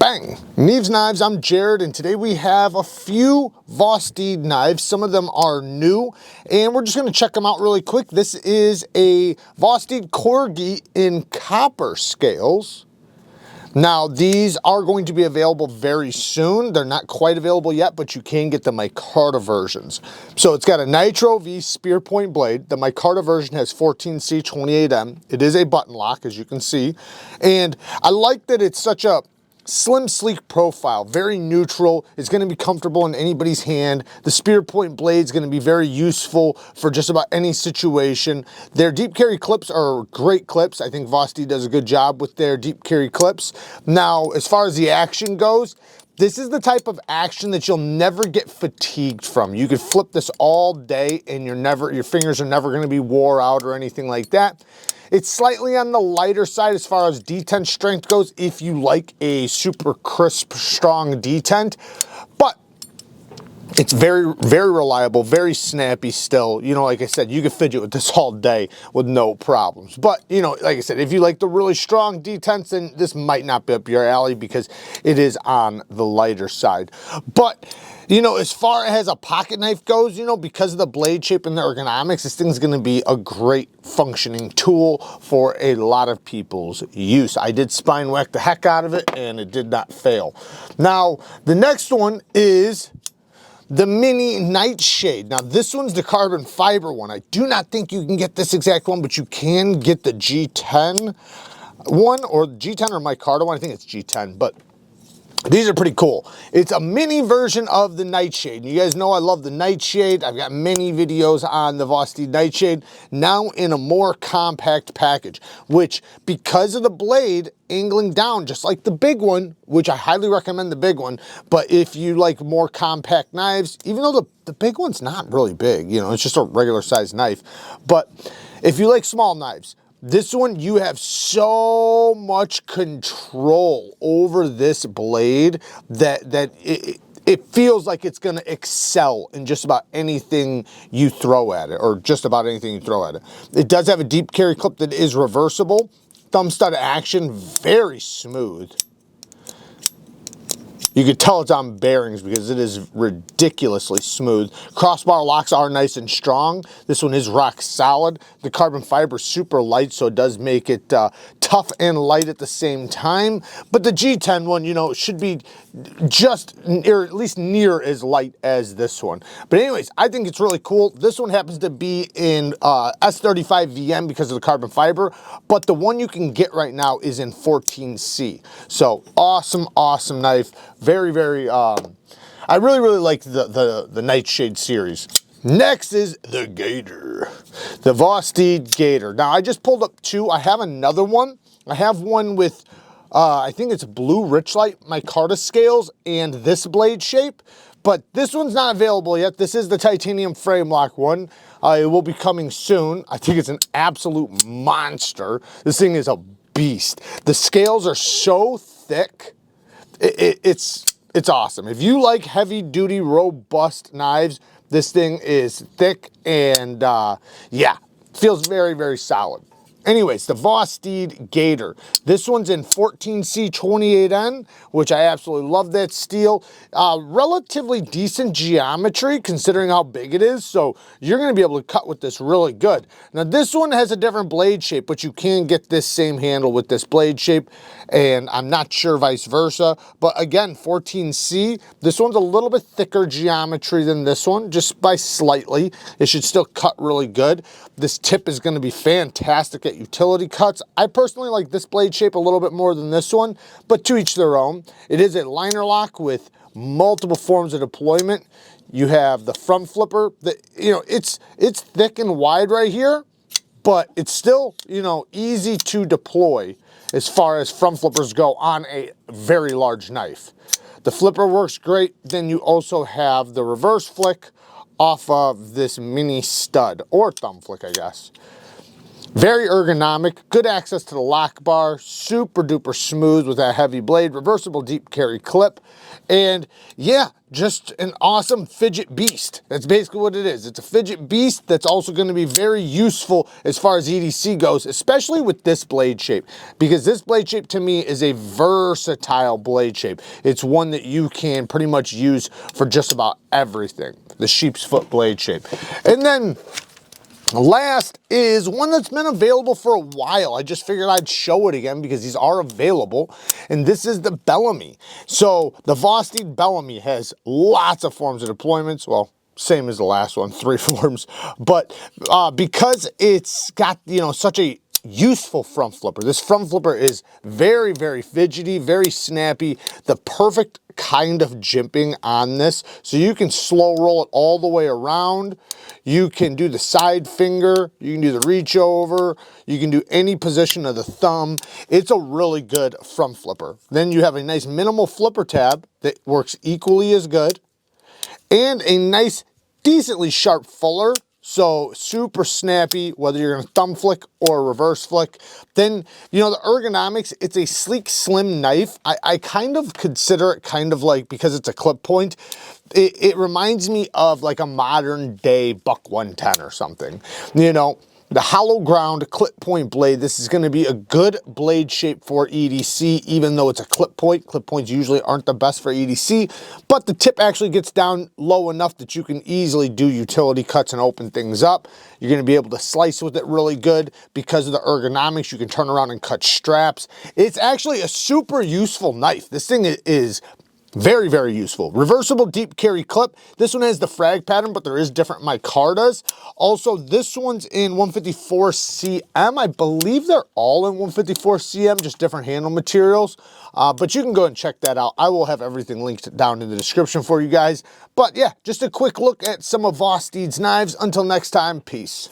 Bang! Neeves Knives, I'm Jared, and today we have a few Vosteed knives. Some of them are new, and we're just going to check them out really quick. This is a Vosteed Corgi in copper scales. Now, these are going to be available very soon. They're not quite available yet, but you can get the micarta versions. So it's got a Nitro V spear point blade. The micarta version has 14C 28M. It is a button lock, as you can see. And I like that it's such a slim, sleek profile, very neutral. It's going to be comfortable in anybody's hand. The spear point blade is going to be very useful for just about any situation. Their deep carry clips are great clips. I think Vosteed does a good job with their deep carry clips. Now, as far as the action goes, this is the type of action that you'll never get fatigued from. You could flip this all day and your fingers are never going to be wore out or anything like that. It's slightly on the lighter side as far as detent strength goes if you like a super crisp, strong detent, but it's very, very reliable, very snappy still. You know, like I said, you can fidget with this all day with no problems. But, you know, like I said, if you like the really strong detents, then this might not be up your alley because it is on the lighter side. But, you know, as far as a pocket knife goes, you know, because of the blade shape and the ergonomics, this thing's going to be a great functioning tool for a lot of people's use. I did spine whack the heck out of it and it did not fail. Now, the next one is the mini Nightshade. Now this one's the carbon fiber one. I do not think you can get this exact one, but you can get the G10 one, or G10 or micarta one. I think it's G10, but these are pretty cool. It's a mini version of the Nightshade. And you guys know I love the Nightshade. I've got many videos on the Vosteed Nightshade, now in a more compact package, which because of the blade angling down, just like the big one, which I highly recommend the big one, but if you like more compact knives, even though the big one's not really big, you know, it's just a regular sized knife, but if you like small knives, this one, you have so much control over this blade that it feels like it's going to excel in just about anything you throw at it, or just about anything you throw at it. It does have a deep carry clip that is reversible. Thumb stud action, very smooth. You could tell it's on bearings because it is ridiculously smooth. Crossbar locks are nice and strong. This one is rock solid. The carbon fiber is super light, so it does make it tough and light at the same time. But the G10 one, you know, should be just, or at least near as light as this one. But anyways, I think it's really cool. This one happens to be in S35 VM because of the carbon fiber, but the one you can get right now is in 14C. So awesome, awesome knife. Very, very, I really, really like the Nightshade series. Next is the Gator, the Vosteed Gator. Now, I just pulled up two. I have another one. I have one with, I think it's blue Richlight micarta scales and this blade shape, but this one's not available yet. This is the titanium frame lock one. It will be coming soon. I think it's an absolute monster. This thing is a beast. The scales are so thick. It's awesome. If you like heavy duty, robust knives, this thing is thick and yeah, feels very, very solid. Anyways, the Vosteed Gator. This one's in 14C 28N, which I absolutely love that steel. Relatively decent geometry considering how big it is, so you're going to be able to cut with this really good. Now, this one has a different blade shape, but you can get this same handle with this blade shape, and I'm not sure vice versa. But again, 14C, this one's a little bit thicker geometry than this one, just by slightly. It should still cut really good. This tip is going to be fantastic at utility cuts. I personally like this blade shape a little bit more than this one, but to each their own. It is a liner lock with multiple forms of deployment. You have the front flipper that, you know, it's thick and wide right here, but it's still, you know, easy to deploy as far as front flippers go on a very large knife. The flipper works great. Then you also have the reverse flick off of this mini stud, or thumb flick, I guess. Very ergonomic, good access to the lock bar, super duper smooth with that heavy blade, reversible deep carry clip, and yeah, just an awesome fidget beast. That's basically what it is. It's a fidget beast that's also going to be very useful as far as EDC goes, especially with this blade shape, because this blade shape to me is a versatile blade shape. It's one that you can pretty much use for just about everything, the sheep's foot blade shape. And then last is one that's been available for a while. I just figured I'd show it again because these are available, and this is the Bellamy. So the Vosteed Bellamy has lots of forms of deployments. Well, same as the last one, 3 forms, but because it's got, you know, such a useful front flipper. This front flipper is very, very fidgety, very snappy, the perfect kind of jimping on this. So you can slow roll it all the way around. You can do the side finger, you can do the reach over, you can do any position of the thumb. It's a really good front flipper. Then you have a nice minimal flipper tab that works equally as good, and a nice, decently sharp fuller. So super snappy, whether you're gonna thumb flick or reverse flick. Then, you know, the ergonomics, it's a sleek, slim knife. I kind of consider it kind of like, because it's a clip point, it reminds me of like a modern day Buck 110 or something, you know. The hollow ground clip point blade, this is going to be a good blade shape for EDC, even though it's a clip point. Clip points usually aren't the best for EDC, but the tip actually gets down low enough that you can easily do utility cuts and open things up. You're going to be able to slice with it really good because of the ergonomics. You can turn around and cut straps. It's actually a super useful knife. This thing is very, very useful. Reversible deep carry clip. This one has the frag pattern, but there is different micartas. Also, this one's in 154 cm. I believe they're all in 154 cm, just different handle materials. But you can go and check that out. I will have everything linked down in the description for you guys. But yeah, just a quick look at some of Vosteed's knives. Until next time, peace.